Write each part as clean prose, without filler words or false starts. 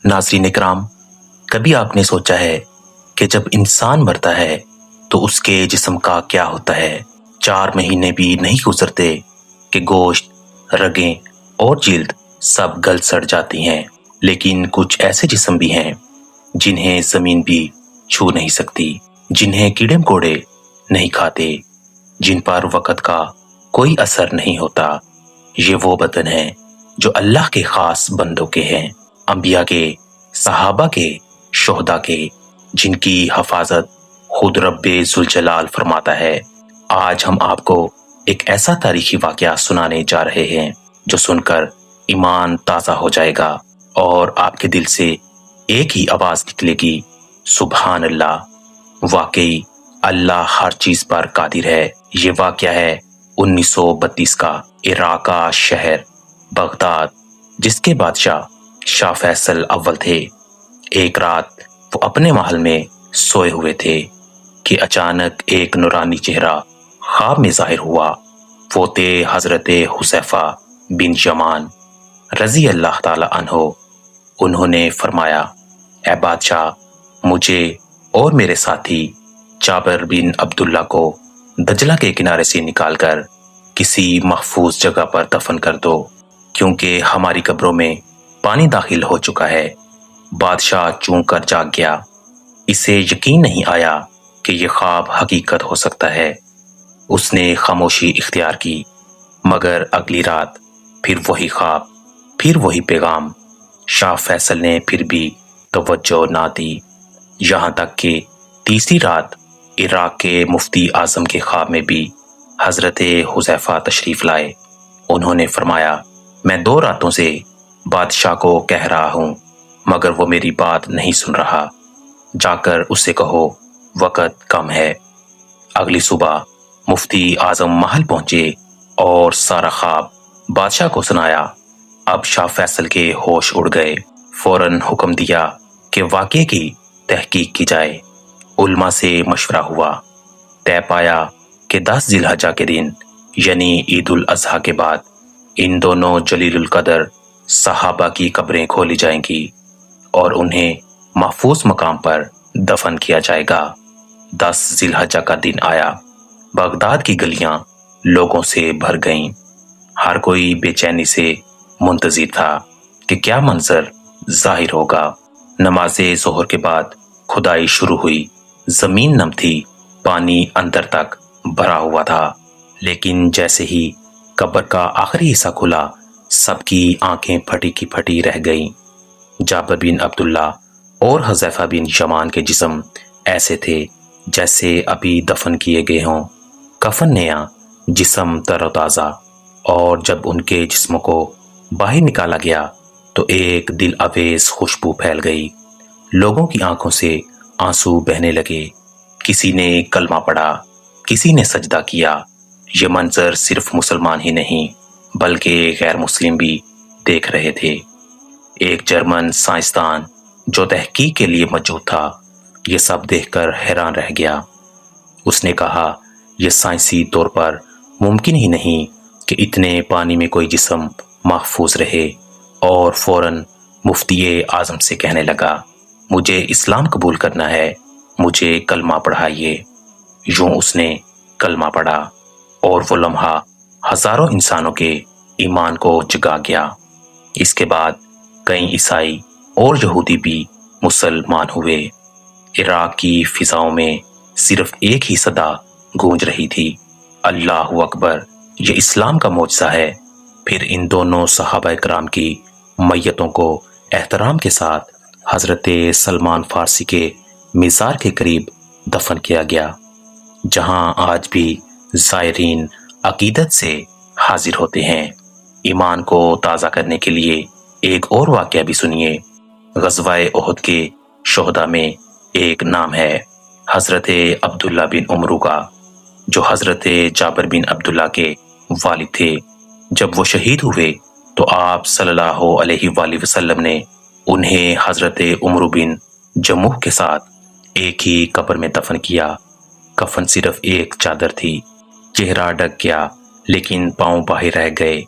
नाज़रीन इकराम, कभी आपने सोचा है कि जब इंसान मरता है तो उसके जिस्म का क्या होता है? 4 महीने भी नहीं गुजरते कि गोश्त, रगें और जिल्द सब गल सड़ जाती हैं। लेकिन कुछ ऐसे जिस्म भी हैं जिन्हें जमीन भी छू नहीं सकती, जिन्हें कीड़े मकोड़े नहीं खाते, जिन पर वक़्त का कोई असर नहीं होता। ये वो बदन हैं जो अल्लाह के खास बंदों के हैं, अंबिया के, सहाबा के, शुहदा के, जिनकी हिफाजत खुद रब्बे जुल जलाल फरमाता है। आज हम आपको एक ऐसा तारीखी वाकया सुनाने जा रहे हैं जो सुनकर ईमान ताज़ा हो जाएगा और आपके दिल से एक ही आवाज निकलेगी, सुभान अल्लाह। वाकई अल्लाह हर चीज पर कादिर है। ये वाकया है 1932 का इराक का शहर बगदाद, जिसके बादशाह शाह फैसल अव्वल थे। एक रात वो अपने महल में सोए हुए थे कि अचानक एक नूरानी चेहरा ख्वाब में जाहिर हुआ। वो थे हजरत हुज़ैफा बिन यमान रजी अल्लाह ताला अन्हो। उन्होंने फरमाया, ए बादशाह, मुझे और मेरे साथी जाबिर बिन अब्दुल्ला को दजला के किनारे से निकालकर किसी महफूज जगह पर दफन कर दो, क्योंकि हमारी कब्रों में पानी दाखिल हो चुका है। बादशाह चूक कर जाग गया। इसे यकीन नहीं आया कि यह ख्वाब हकीकत हो सकता है। उसने खामोशी इख्तियार की, मगर अगली रात फिर वही ख्वाब, फिर वही पैगाम। शाह फैसल ने फिर भी तवज्जो ना दी, यहाँ तक कि तीसरी रात इराक के मुफ्ती आजम के ख्वाब में भी हजरत हुज़ैफा तशरीफ लाए। उन्होंने फरमाया, मैं 2 रातों से बादशाह को कह रहा हूँ, मगर वो मेरी बात नहीं सुन रहा। जाकर उससे कहो वक़्त कम है। अगली सुबह मुफ्ती आजम महल पहुंचे और सारा ख्वाब बादशाह को सुनाया। अब शाह फैसल के होश उड़ गए। फौरन हुक्म दिया कि वाक़ये की तहकीक की जाए। उल्मा से मशवरा हुआ, तय पाया कि 10 जिलहज्जा के दिन यानी ईद उल अज़हा के बाद इन दोनों जलीलुल कदर सहाबा की कब्रें खोली जाएंगी और उन्हें महफूज मकाम पर दफन किया जाएगा। 10 जिलहज्जा का दिन आया। बगदाद की गलियां लोगों से भर गईं। हर कोई बेचैनी से मुंतजिर था कि क्या मंजर जाहिर होगा। नमाज़े ज़ोहर के बाद खुदाई शुरू हुई। जमीन नम थी, पानी अंदर तक भरा हुआ था। लेकिन जैसे ही कब्र का आखिरी हिस्सा खुला, सबकी आंखें फटी की फटी रह गईं। जाबिर बिन अब्दुल्ला और हुज़ैफा बिन यमान के जिस्म ऐसे थे जैसे अभी दफन किए गए हों, कफन नया, जिस्म तरोताज़ा। और जब उनके जिस्मों को बाहर निकाला गया तो एक दिल अवेज खुशबू फैल गई। लोगों की आंखों से आंसू बहने लगे। किसी ने कलमा पढ़ा, किसी ने सजदा किया। ये मंजर सिर्फ मुसलमान ही नहीं बल्कि गैर मुस्लिम भी देख रहे थे। एक जर्मन साइंसदान जो तहकीक के लिए मौजूद था, ये सब देखकर हैरान रह गया। उसने कहा, यह साइंसी तौर पर मुमकिन ही नहीं कि इतने पानी में कोई जिस्म महफूज रहे। और फौरन मुफ्ती आजम से कहने लगा, मुझे इस्लाम कबूल करना है, मुझे कलमा पढ़ाइए। यूं उसने कलमा पढ़ा और वो लम्हा हजारों इंसानों के ईमान को जगा गया। इसके बाद कई ईसाई और यहूदी भी मुसलमान हुए। इराक की फिजाओं में सिर्फ एक ही सदा गूंज रही थी, अल्लाहु अकबर, ये इस्लाम का मौजज़ा है। फिर इन दोनों सहाबा कराम की मैयतों को एहतराम के साथ हजरत सलमान फारसी के मिज़ार के करीब दफन किया गया, जहां आज भी ज़ायरीन अकीदत से हाजिर होते हैं। ईमान को ताज़ा करने के लिए एक और वाक़या भी सुनिए। ग़ज़वाए उहद के शुहदा में एक नाम है हजरत अब्दुल्ला बिन उमरू का, जो हजरत जाबिर बिन अब्दुल्ला के वालिद थे। जब वो शहीद हुए तो आप सल्लल्लाहु अलैहि वसल्लम ने उन्हें हजरत उमरू बिन जमुह के साथ एक ही कब्र में दफन किया। कफन सिर्फ एक चादर थी। चेहरा ढक गया लेकिन पांव बाहर रह गए।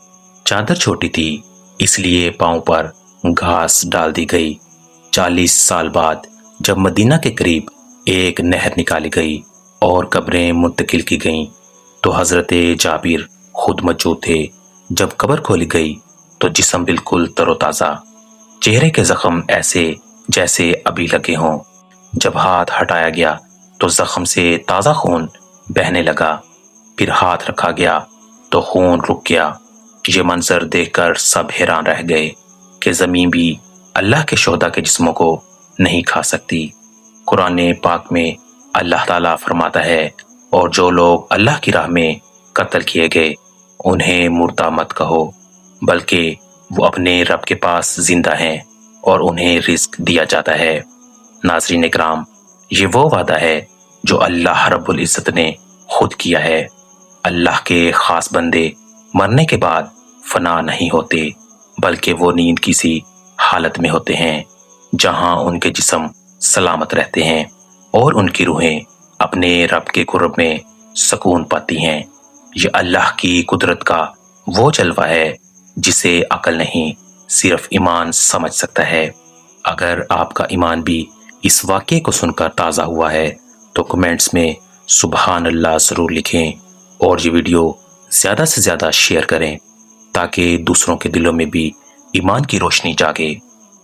चादर छोटी थी इसलिए पांव पर घास डाल दी गई। 40 साल बाद जब मदीना के करीब एक नहर निकाली गई और कब्रें मुंतकिल की गईं, तो हजरत जाबिर खुद मौजूद थे। जब कब्र खोली गई तो जिस्म बिल्कुल तरोताज़ा, चेहरे के जख्म ऐसे जैसे अभी लगे हों। जब हाथ हटाया गया तो जख्म से ताज़ा खून बहने लगा। फिर हाथ रखा गया तो खून रुक गया। ये मंजर देखकर सब हैरान रह गए कि ज़मीन भी अल्लाह के शोहदा के जिस्मों को नहीं खा सकती। कुरान पाक में अल्लाह ताला फरमाता है, और जो लोग अल्लाह की राह में कत्ल किए गए उन्हें मुर्दा मत कहो, बल्कि वो अपने रब के पास जिंदा हैं और उन्हें रिस्क दिया जाता है। नाज़रीन इकराम, ये वो वादा है जो अल्लाह रब्बुल इज़्ज़त ने खुद किया है। अल्लाह के खास बंदे मरने के बाद फना नहीं होते, बल्कि वो नींद की सी हालत में होते हैं जहां उनके जिस्म सलामत रहते हैं और उनकी रूहें अपने रब के कुर्ब में सुकून पाती हैं। ये अल्लाह की कुदरत का वो जलवा है जिसे अकल नहीं, सिर्फ ईमान समझ सकता है। अगर आपका ईमान भी इस वाक़े को सुनकर ताज़ा हुआ है तो कमेंट्स में सुबहान अल्लाह ज़रूर लिखें और ये वीडियो ज़्यादा से ज़्यादा शेयर करें ताकि दूसरों के दिलों में भी ईमान की रोशनी जागे।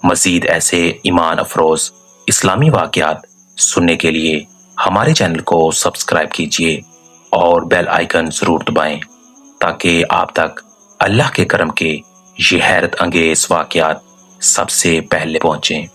मज़ीद ऐसे ईमान अफरोज़ इस्लामी वाक़यात सुनने के लिए हमारे चैनल को सब्सक्राइब कीजिए और बेल आइकन ज़रूर दबाएं ताकि आप तक अल्लाह के करम के ये हैरत अंगेज़ वाक़यात सबसे पहले पहुँचें।